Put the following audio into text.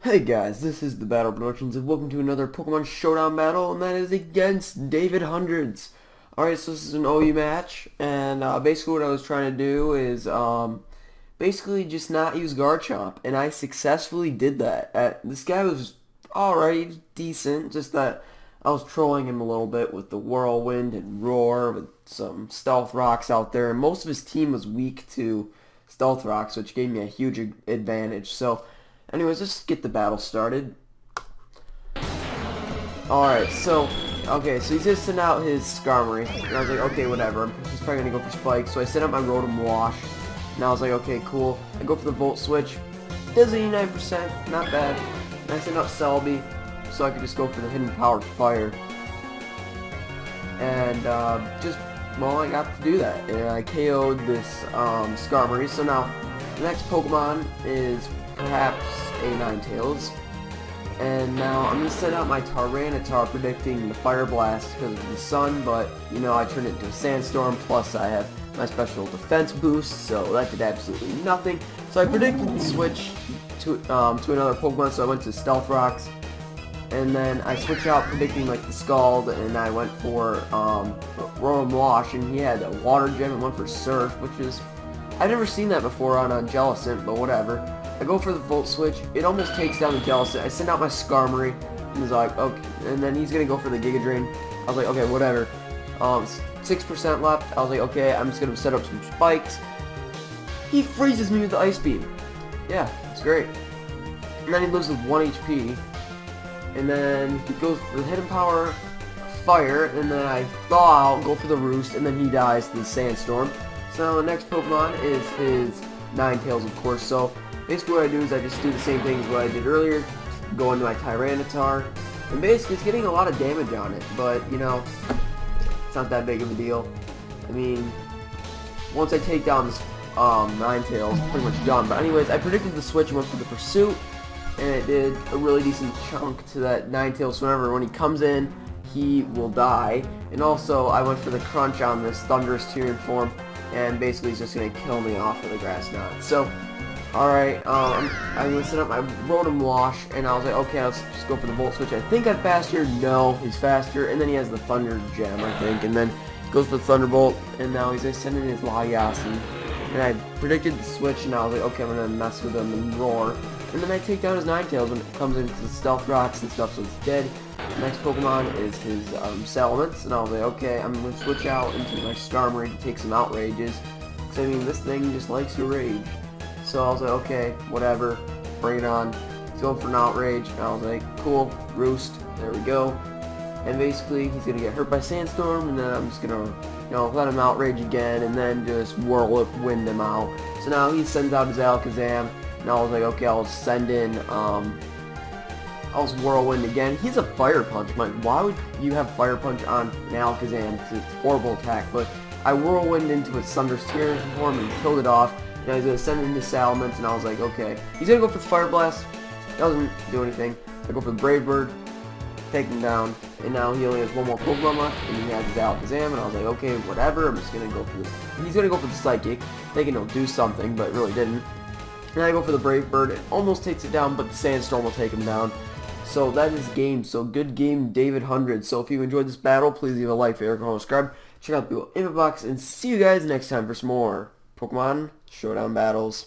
Hey guys, this is TheBattleProductions and welcome to another Pokemon Showdown battle, and that is against DavidHundreds. Alright, so this is an OU match, and basically what I was trying to do is basically just not use Garchomp, and I successfully did that. This guy was alright, he was decent, just that I was trolling him a little bit with the Whirlwind and Roar with some Stealth Rocks out there, and most of his team was weak to Stealth Rocks, which gave me a huge advantage. So anyways, let's get the battle started. Alright, so he's just sent out his Skarmory. And I was like, okay, whatever. He's probably gonna go for Spike. So I sent out my Rotom Wash. And I was like, okay, cool. I go for the Volt Switch. Does 89%, not bad. And I sent out Selby, so I could just go for the Hidden Power Fire. And well, I got to do that. And I KO'd this Skarmory. So now, the next Pokemon is perhaps a Ninetales. And now I'm going to send out my Tyranitar predicting the Fire Blast because of the sun, but you know, I turned it into a Sandstorm, plus I have my special defense boost, so that did absolutely nothing. So I predicted the switch to another Pokemon, so I went to Stealth Rocks. And then I switched out predicting like the Scald, and I went for Rotom Wash, and he had a Water Gem and went for Surf, which is, I've never seen that before on a Jellicent, but whatever. I go for the Volt Switch, it almost takes down the Jellicent. I send out my Skarmory, and he's like, okay, and then he's gonna go for the Giga Drain. I was like, okay, whatever. 6% left. I was like, okay, I'm just gonna set up some spikes. He freezes me with the Ice Beam. Yeah, it's great. And then he loses 1 HP. And then he goes for the Hidden Power Fire, and then I thaw out, go for the Roost, and then he dies to the Sandstorm. So the next Pokemon is his Ninetales, of course. So basically what I do is I just do the same thing as what I did earlier, go into my Tyranitar, and basically it's getting a lot of damage on it, but you know, it's not that big of a deal. I mean, once I take down this Ninetales, it's pretty much done. But anyways, I predicted the switch and went for the Pursuit, and it did a really decent chunk to that Ninetales, so whenever when he comes in, he will die. And also, I went for the Crunch on this Thunderous Tyrian form, and basically he's just going to kill me off with a Grass Knot. So, alright, I'm going to set up my Rotom Wash, and I was like, okay, let's just go for the Volt Switch. I think I'm faster. No, he's faster. And then he has the Thunder Gem, I think. And then he goes for the Thunderbolt, and now he's just sending his Lagyaci. And I predicted the switch, and I was like, okay, I'm going to mess with him and Roar. And then I take down his Ninetales when it comes into the Stealth Rocks and stuff, so it's dead. The next Pokemon is his Salamence, and I was like, okay, I'm going to switch out into my Skarmory to take some Outrages. Because, I mean, this thing just likes to rage. So I was like, okay, whatever, bring it on. He's going for an Outrage, and I was like, cool, Roost, there we go. And basically, he's going to get hurt by Sandstorm, and then I'm just going to, you know, let him Outrage again, and then just Whirlwind him out. So now he sends out his Alakazam, and I was like, okay, I'll send in, I'll Whirlwind again. He's a Fire Punch. I'm like, why would you have Fire Punch on an Alakazam? Because it's a horrible attack, but I Whirlwind into its Thunderous Tyrian form and killed it off. And I was going to send in his Salamence, and I was like, okay. He's going to go for the Fire Blast. Doesn't do anything. I go for the Brave Bird, take him down, and now he only has one more Pokemon left, and he has his Alakazam, and I was like, okay, whatever, I'm just going to go for this. He's going to go for the Psychic, thinking he'll do something, but really didn't. And I go for the Brave Bird, it almost takes it down, but the Sandstorm will take him down. So that is game. So good game, DavidHundred. So if you enjoyed this battle, please leave a like, favorite, comment, subscribe. Check out the info box, and see you guys next time for some more Pokemon Showdown battles.